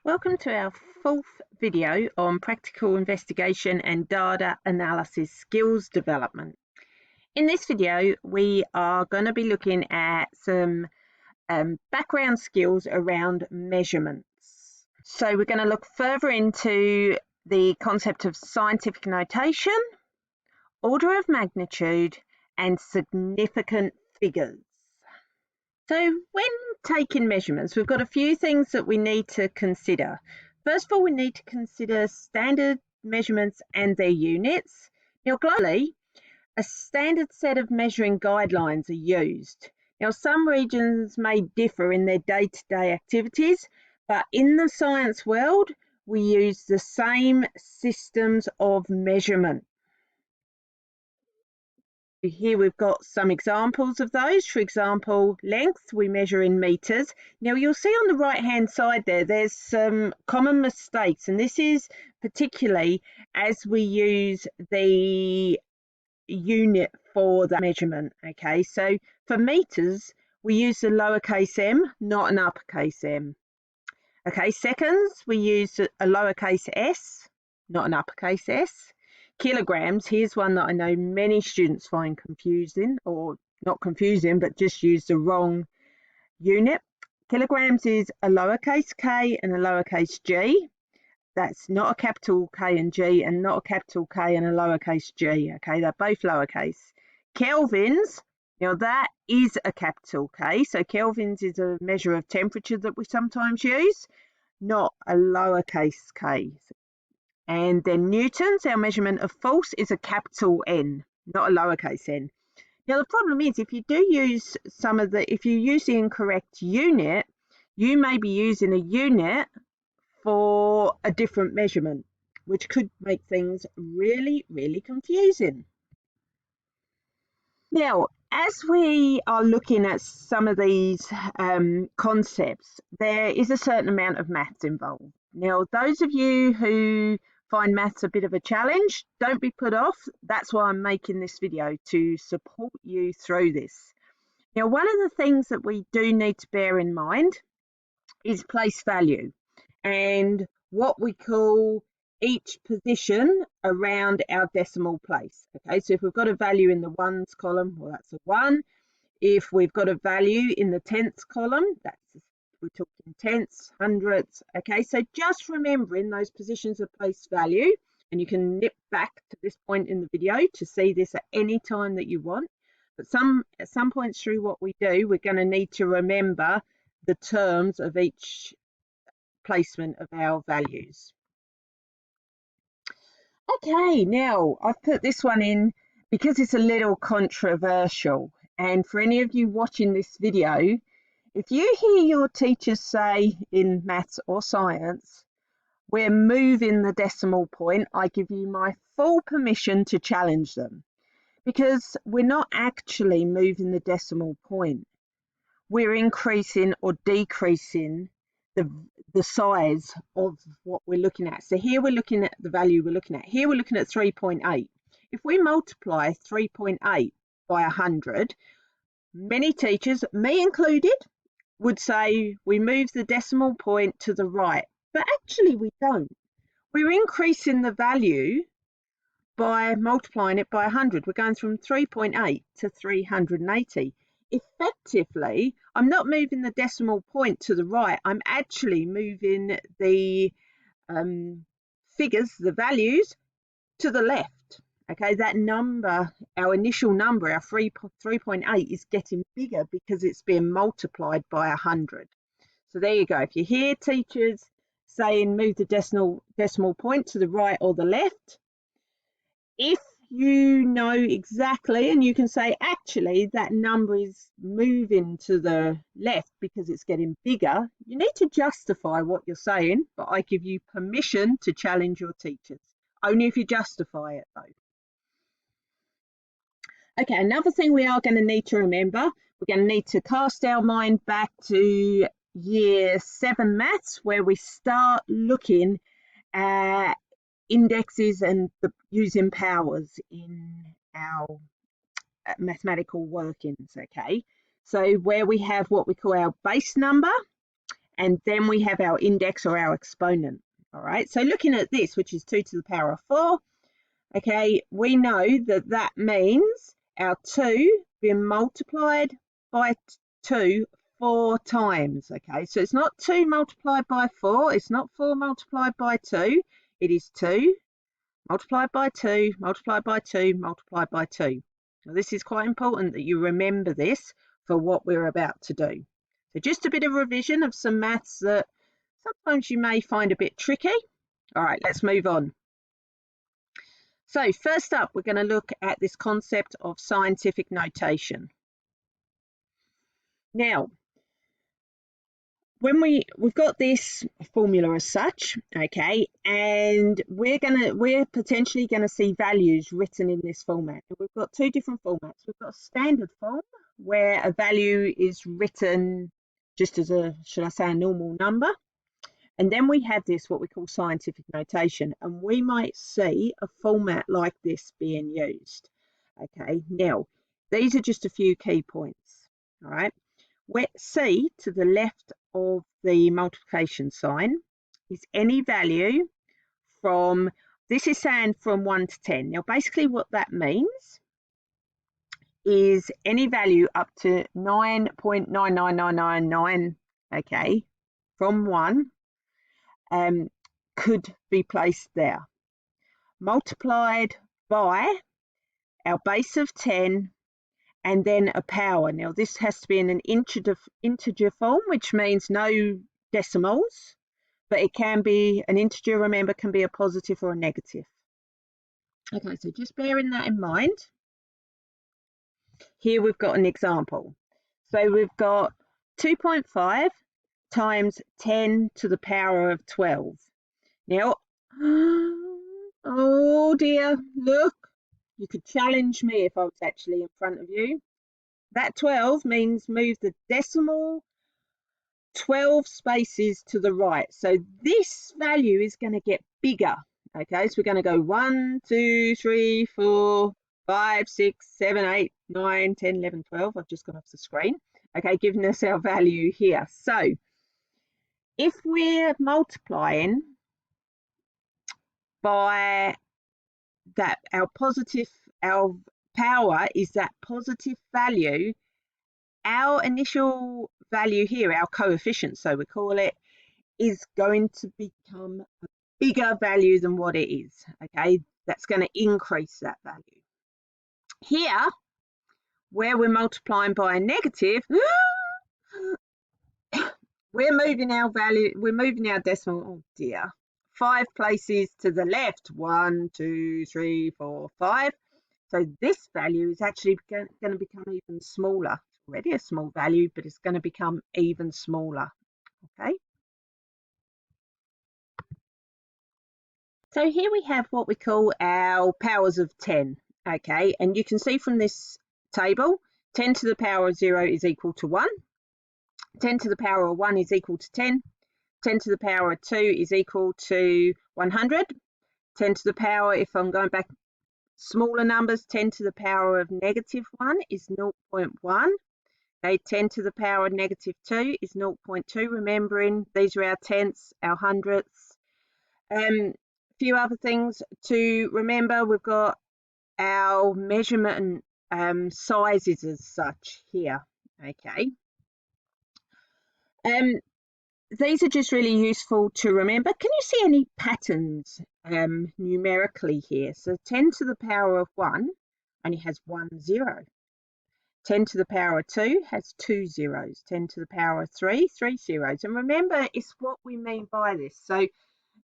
Welcome to our fourth video on practical investigation and data analysis skills development. In this video, we are going to be looking at some background skills around measurements. So we're going to look further into the concept of scientific notation, order of magnitude, and significant figures. So when taking measurements, we've got a few things that we need to consider. First of all, we need to consider standard measurements and their units. Now, globally, a standard set of measuring guidelines are used. Now, some regions may differ in their day-to-day activities, but in the science world, we use the same systems of measurement. Here we've got some examples of those. For example, length, we measure in meters. Now you'll see on the right hand side there's some common mistakes, and this is particularly as we use the unit for the measurement. Okay, so for meters, we use the lowercase m, not an uppercase M. Okay, seconds, we use a lowercase s, not an uppercase S. Kilograms, here's one that I know many students find confusing, or not confusing, but just use the wrong unit. Kilograms is a lowercase k and a lowercase g. That's not a capital K and G, and not a capital K and a lowercase g. Okay, they're both lowercase. Kelvins, now that is a capital K. So kelvins is a measure of temperature that we sometimes use, not a lowercase k. And then newtons, our measurement of force, is a capital N, not a lowercase n. Now the problem is if you use the incorrect unit, you may be using a unit for a different measurement, which could make things really, really confusing. Now, as we are looking at some of these concepts, there is a certain amount of maths involved. Now, those of you who find maths a bit of a challenge, don't be put off. That's why I'm making this video, to support you through this. Now, one of the things that we do need to bear in mind is place value and what we call each position around our decimal place. Okay, so if we've got a value in the ones column, well, that's a 1. If we've got a value in the tenths column, we're talking tenths, hundredths. Okay, so just remembering those positions of place value, and you can nip back to this point in the video to see this at any time that you want. But at some points through what we do, we're going to need to remember the terms of each placement of our values. Okay, now I've put this one in because it's a little controversial, and for any of you watching this video, if you hear your teachers say in maths or science, we're moving the decimal point, I give you my full permission to challenge them, because we're not actually moving the decimal point. We're increasing or decreasing the size of what we're looking at. So here we're looking at the value we're looking at. Here we're looking at 3.8. If we multiply 3.8 by 100, many teachers, me included, would say we move the decimal point to the right, but actually we don't. We're increasing the value by multiplying it by 100. We're going from 3.8 to 380. Effectively, I'm not moving the decimal point to the right, I'm actually moving the figures, the values, to the left. Okay, that number, our initial number, our 3.8 is getting bigger because it's being multiplied by 100. So there you go. If you hear teachers saying move the decimal point to the right or the left, if you know exactly and you can say actually that number is moving to the left because it's getting bigger, you need to justify what you're saying, but I give you permission to challenge your teachers, only if you justify it though. Okay, another thing we are going to need to remember, we're going to need to cast our mind back to year 7 maths, where we start looking at indexes and using powers in our mathematical workings. Okay, so where we have what we call our base number, and then we have our index or our exponent. All right, so looking at this, which is 2 to the power of 4, okay, we know that that means our 2 being multiplied by 2 4 times. Okay, so it's not 2 multiplied by 4, it's not 4 multiplied by 2, it is 2 multiplied by 2, multiplied by 2, multiplied by 2. Now, this is quite important that you remember this for what we're about to do. So just a bit of revision of some maths that sometimes you may find a bit tricky. All right, let's move on. So first up, we're going to look at this concept of scientific notation. Now, when we've got this formula as such, okay, and we're potentially gonna see values written in this format. We've got two different formats. We've got a standard form where a value is written just as a, should I say, a normal number, and then we have this what we call scientific notation, and we might see a format like this being used. Okay, now these are just a few key points. All right. Where C to the left of the multiplication sign is any value from, this is saying from 1 to 10. Now basically what that means is any value up to 9.99999, okay, from 1 could be placed there. Multiplied by our base of 10 and then a power. Now this has to be in an integer form, which means no decimals, but it can be an integer, remember, can be a positive or a negative. Okay, so just bearing that in mind, here we've got an example. So we've got 2.5 times 10 to the power of 12. Now, oh dear, look, you could challenge me if I was actually in front of you. That 12 means move the decimal 12 spaces to the right. So this value is going to get bigger. Okay, so we're going to go 1, 2, 3, 4, 5, 6, 7, 8, 9, 10, 11, 12. I've just gone off the screen. Okay, giving us our value here. So if we're multiplying by that, our power is that positive value, our initial value here, our coefficient, so we call it, is going to become a bigger value than what it is. Okay, that's going to increase that value. Here, where we're multiplying by a negative, we're moving our value, we're moving our decimal, oh dear, 5 places to the left. 1, 2, 3, 4, 5. So this value is actually going to become even smaller. It's already a small value, but it's going to become even smaller. Okay. So here we have what we call our powers of 10. Okay, and you can see from this table, 10 to the power of 0 is equal to 1. 10 to the power of 1 is equal to 10. 10 to the power of 2 is equal to 100. 10 to the power, if I'm going back smaller numbers, 10 to the power of negative 1 is 0.1. Okay, 10 to the power of negative 2 is 0.2. Remembering these are our tenths, our hundredths. A few other things to remember, we've got our measurement sizes as such here. Okay. These are just really useful to remember. Can you see any patterns numerically here? So 10 to the power of 1 only has 1 0. 10 to the power of 2 has 2 zeros. 10 to the power of 3, 3 zeros. And remember, it's what we mean by this. So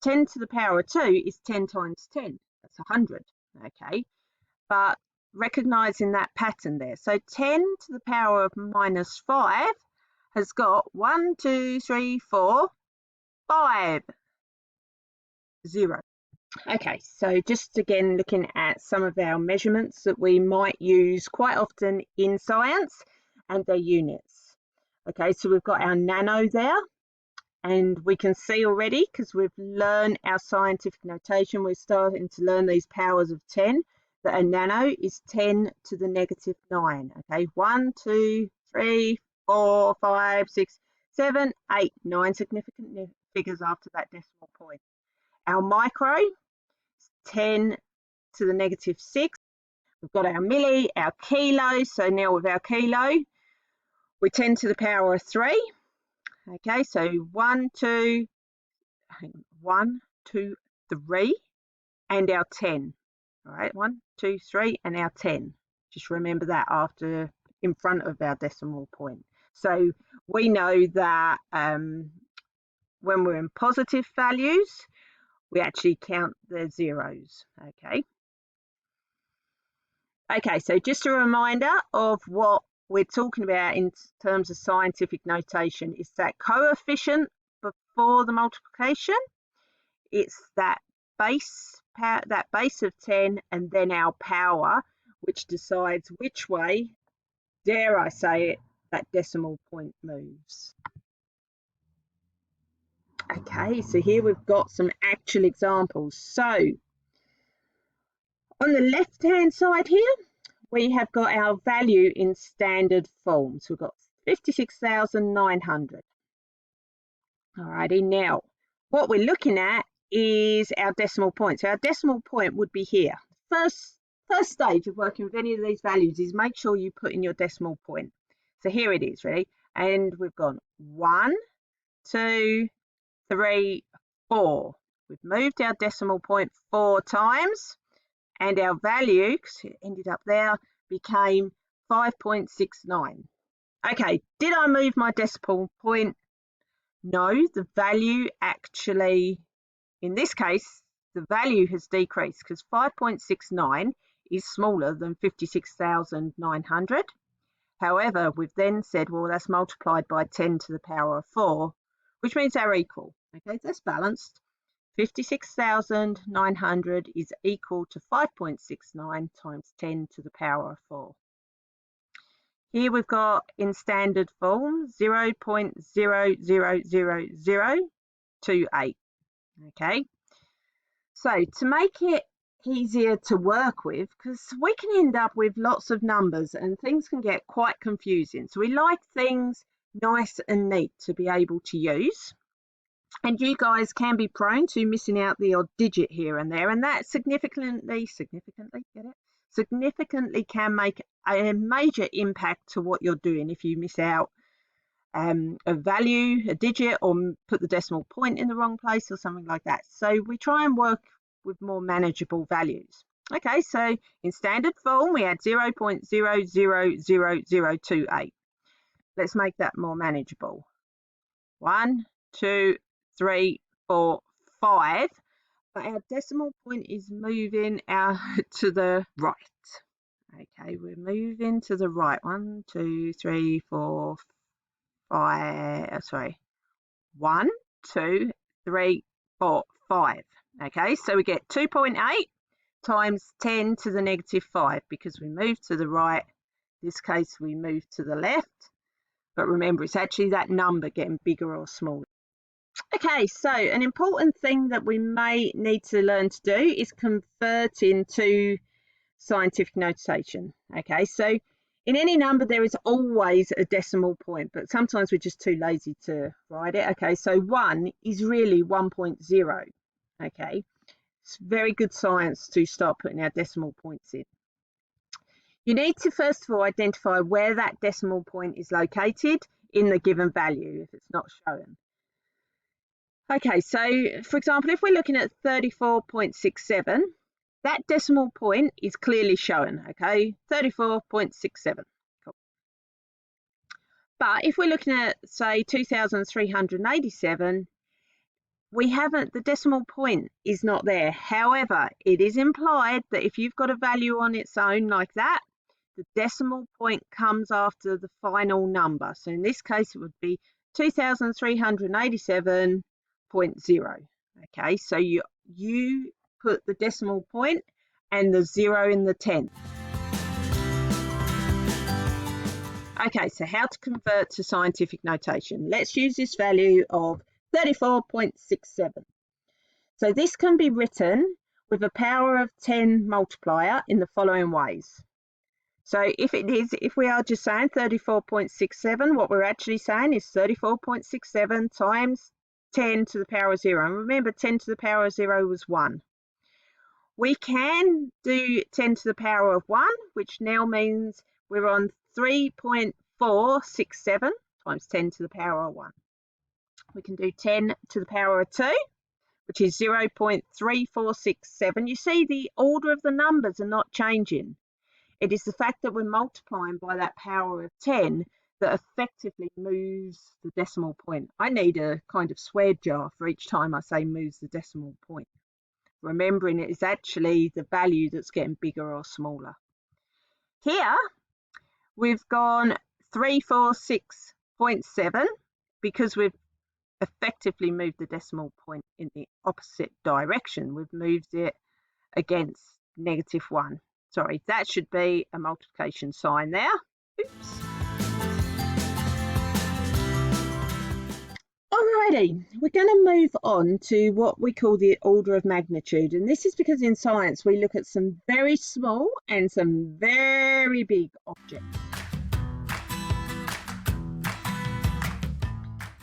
10 to the power of 2 is 10 times 10. That's 100, okay? But recognizing that pattern there. So 10 to the power of minus 5 has got 1, 2, 3, 4, 5 0. Okay, so just again looking at some of our measurements that we might use quite often in science and their units. Okay, so we've got our nano there, and we can see already, because we've learned our scientific notation, we're starting to learn these powers of 10, that a nano is 10 to the negative 9. Okay, 1, 2, 3, 4, 5, 6, 7, 8, 9 significant figures after that decimal point. Our micro, 10 to the negative 6. We've got our milli, our kilo. So now with our kilo, we 10 to the power of 3. Okay, so 1, 2, 3, and our 10. All right, 1, 2, 3, and our 10. Just remember that after in front of our decimal point. So we know that when we're in positive values, we actually count the zeros. Okay, so just a reminder of what we're talking about in terms of scientific notation is that coefficient before the multiplication. It's that base of 10 and then our power, which decides which way, dare I say it, that decimal point moves. Okay, so here we've got some actual examples. So on the left-hand side here, we have got our value in standard form. So we've got 56,900. Alrighty, now what we're looking at is our decimal point. So our decimal point would be here. First stage of working with any of these values is make sure you put in your decimal point. So here it is, ready? And we've gone 1, 2, 3, 4. We've moved our decimal point 4 times, and our value, because it ended up there, became 5.69. Okay, did I move my decimal point? No, the value actually, in this case, the value has decreased because 5.69 is smaller than 56,900. However, we've then said, well, that's multiplied by 10 to the power of 4, which means they're equal. Okay, that's balanced. 56,900 is equal to 5.69 times 10 to the power of 4. Here we've got in standard form 0.00028. Okay, so to make it easier to work with, because we can end up with lots of numbers and things can get quite confusing. So we like things nice and neat to be able to use. And you guys can be prone to missing out the odd digit here and there, and that significantly can make a major impact to what you're doing if you miss out a value, a digit, or put the decimal point in the wrong place or something like that. So we try and work with more manageable values. Okay, so in standard form we had 0.00028. Let's make that more manageable. 1, 2, 3, 4, 5. But our decimal point is moving out to the right. Okay, we're moving to the right. 1, 2, 3, 4, 5. Sorry. 1, 2, 3, 4, 5. Okay, so we get 2.8 times 10 to the negative 5 because we moved to the right. In this case, we moved to the left. But remember, it's actually that number getting bigger or smaller. Okay, so an important thing that we may need to learn to do is convert into scientific notation. Okay, so in any number there is always a decimal point, but sometimes we're just too lazy to write it. Okay, so 1 is really 1.0. Okay, it's very good science to start putting our decimal points in. You need to first of all identify where that decimal point is located in the given value if it's not shown. Okay, so for example, if we're looking at 34.67, that decimal point is clearly shown, okay, 34.67. Cool. But if we're looking at, say, 2,387, we haven't, the decimal point is not there. However, it is implied that if you've got a value on its own like that, the decimal point comes after the final number. So in this case, it would be 2,387.0. Okay, so you put the decimal point and the 0 in the 10th. Okay, so how to convert to scientific notation. Let's use this value of 34.67. So this can be written with a power of 10 multiplier in the following ways. So if we are just saying 34.67, what we're actually saying is 34.67 times 10 to the power of 0. And remember, 10 to the power of 0 was 1. We can do 10 to the power of 1, which now means we're on 3.467 times 10 to the power of 1. We can do 10 to the power of 2, which is 0.3467. You see, the order of the numbers are not changing. It is the fact that we're multiplying by that power of 10 that effectively moves the decimal point. I need a kind of swear jar for each time I say moves the decimal point, remembering it is actually the value that's getting bigger or smaller. Here, we've gone 346.7 because we've effectively moved the decimal point in the opposite direction. We've moved it against -1. Sorry, that should be a multiplication sign there. Oops. Alrighty, we're going to move on to what we call the order of magnitude. And this is because in science we look at some very small and some very big objects.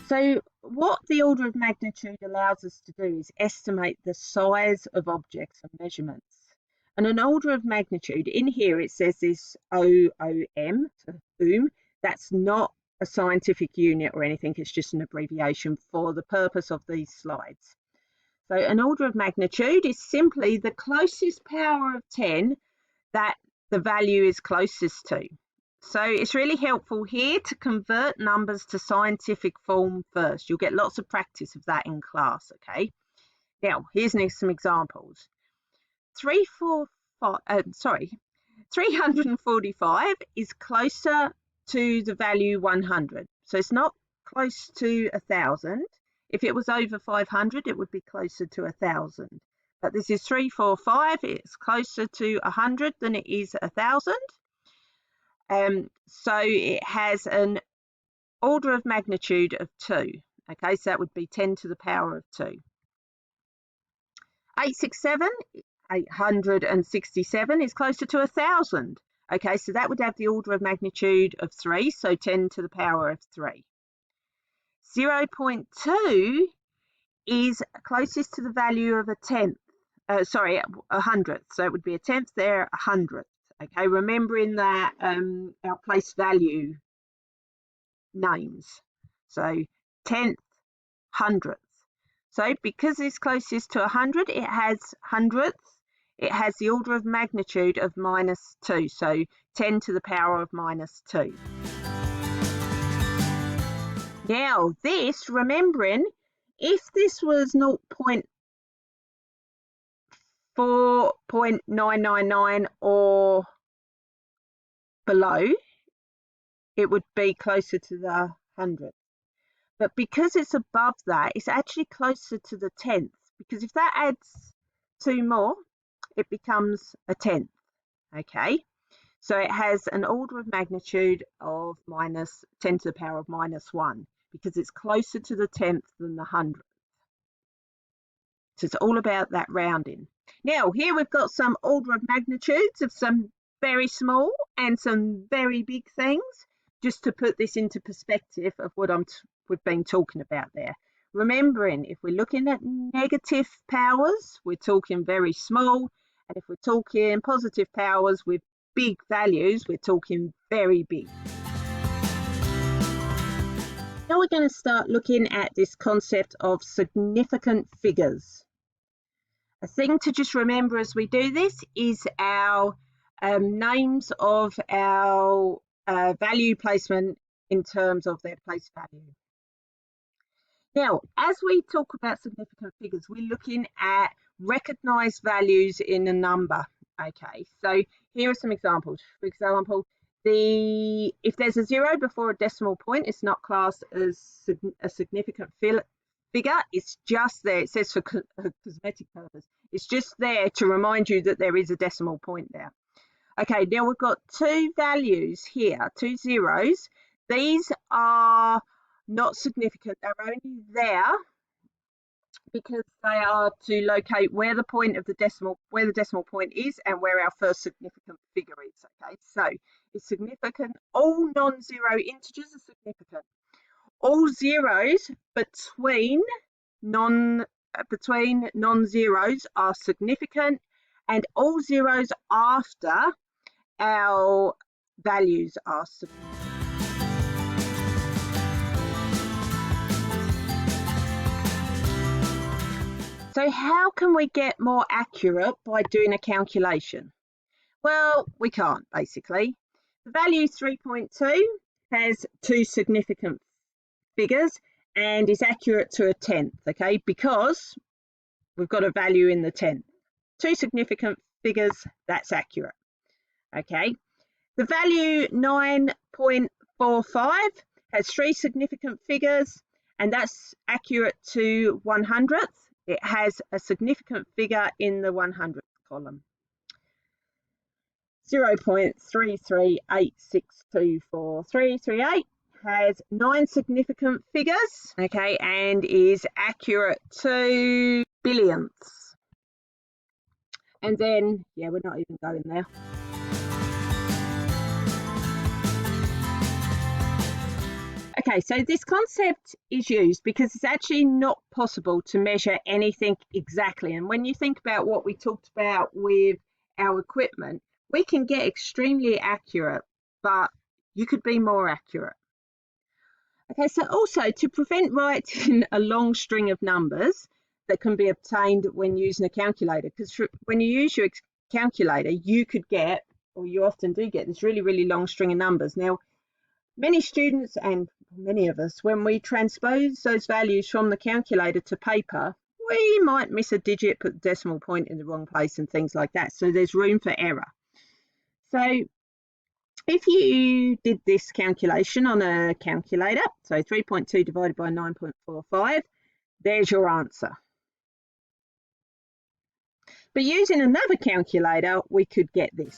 So what the order of magnitude allows us to do is estimate the size of objects and measurements. And an order of magnitude, in here it says this OOM, so ohm. That's not a scientific unit or anything, it's just an abbreviation for the purpose of these slides. So an order of magnitude is simply the closest power of 10 that the value is closest to. So it's really helpful here to convert numbers to scientific form first. You'll get lots of practice of that in class, okay? Now, here's some examples. 345 is closer to the value 100. So it's not close to 1,000. If it was over 500, it would be closer to 1,000. But this is 345. It's closer to 100 than it is 1,000. So it has an order of magnitude of 2. Okay, so that would be 10 to the power of 2. 867 is closer to 1,000. Okay, so that would have the order of magnitude of 3, so 10 to the power of 3. 0.2 is closest to the value of a hundredth. So it would be a tenth there, a hundredth. Okay, remembering that our place value names. So tenth, hundredth. So because it's closest to 100, it has hundredths. It has the order of magnitude of -2, so 10 to the power of -2. Now this, remembering, if this was 0.4.999 or below, it would be closer to the 100th. But because it's above that, it's actually closer to the 10th, because if that adds 2 more, it becomes a 10th, okay? So it has an order of magnitude of -10 to the power of -1, because it's closer to the 10th than the 100th. So it's all about that rounding. Now, here we've got some order of magnitudes of some very small and some very big things, just to put this into perspective of what we've been talking about there. Remembering, if we're looking at negative powers, we're talking very small, and if we're talking positive powers with big values, we're talking very big. Now we're going to start looking at this concept of significant figures. A thing to just remember as we do this is our names of our value placement in terms of their place value. Now, as we talk about significant figures, we're looking at recognised values in a number. Okay, so here are some examples. For example, if there's a 0 before a decimal point, it's not classed as a significant figure. It's just there. It says for cosmetic purpose. It's just there to remind you that there is a decimal point there. Okay, now we've got 2 values here, 2 zeros. These are not significant. They're only there because they are to locate where the decimal point is and where our first significant figure is. Okay, so it's significant. All non-zero integers are significant. All zeros between non-zeros are significant, and all zeros after our values are significant. So how can we get more accurate by doing a calculation? Well, we can't, basically. The value 3.2 has two significant figures and is accurate to a tenth, okay, because we've got a value in the tenth. Two significant figures, that's accurate, okay. The value 9.45 has three significant figures, and that's accurate to 100th. It has a significant figure in the 100th column. 0.338624338 has 9 significant figures, okay, and is accurate to billionths. And then, yeah, we're not even going there. Okay, so this concept is used because it's actually not possible to measure anything exactly. And when you think about what we talked about with our equipment, we can get extremely accurate, but you could be more accurate. Okay, so also to prevent writing a long string of numbers that can be obtained when using a calculator, because when you use your calculator, you could get, or you often do get, this really, really long string of numbers. Now, many students and many of us, when we transpose those values from the calculator to paper, we might miss a digit, put the decimal point in the wrong place and things like that. So there's room for error. So if you did this calculation on a calculator, so 3.2 divided by 9.45, there's your answer. But using another calculator, we could get this.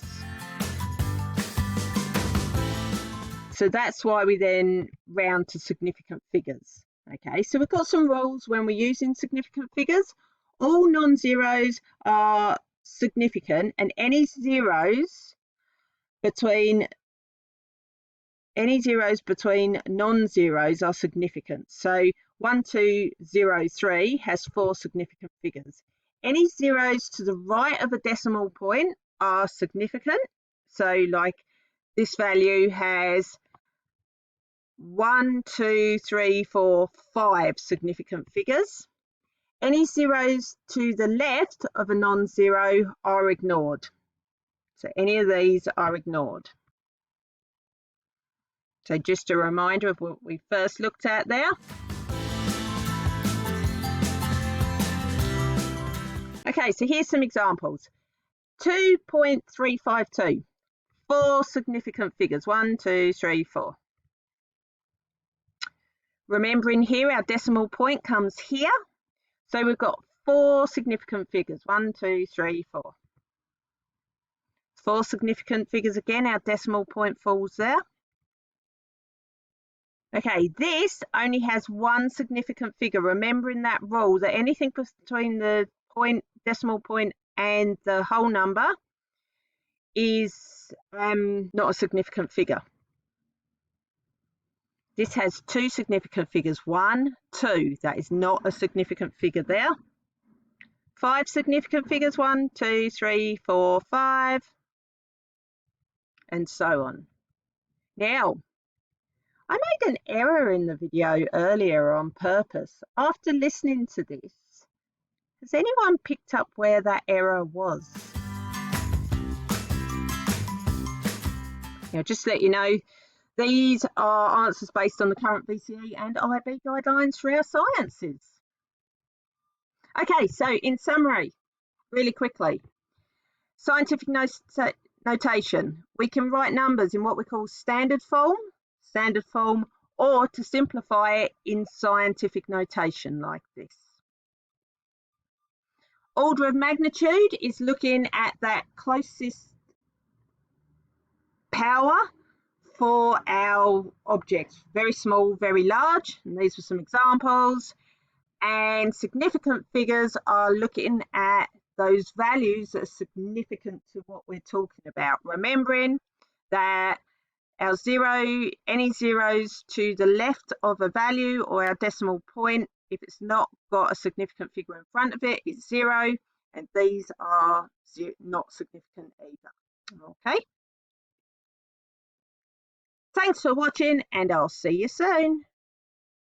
So that's why we then round to significant figures. Okay, so we've got some rules when we're using significant figures. All non-zeros are significant, and any zeros between non-zeros are significant. So 1203 has 4 significant figures. Any zeros to the right of a decimal point are significant. So like this value has 1, 2, 3, 4, 5 significant figures. Any zeros to the left of a non-zero are ignored. So any of these are ignored. So just a reminder of what we first looked at there. Okay, so here's some examples. 2.352, 4 significant figures, 1, 2, 3, 4. Remembering here, our decimal point comes here. So we've got 4 significant figures, 1, 2, 3, 4. 4 significant figures again, our decimal point falls there. Okay, this only has 1 significant figure. Remembering that rule that anything between the decimal point and the whole number is not a significant figure. This has 2 significant figures, 1, 2. That is not a significant figure there. 5 significant figures, 1, 2, 3, 4, 5, and so on. Now, I made an error in the video earlier on purpose. After listening to this, has anyone picked up where that error was? Now, just to let you know, these are answers based on the current VCE and IB guidelines for our sciences. Okay, so in summary, really quickly, scientific notation. We can write numbers in what we call standard form, or to simplify it in scientific notation like this. Order of magnitude is looking at that closest power for our objects, very small, very large, and these were some examples. And significant figures are looking at those values that are significant to what we're talking about. Remembering that our zero, any zeros to the left of a value or our decimal point, if it's not got a significant figure in front of it, is 0, and these are not significant either. Okay. Thanks for watching, and I'll see you soon.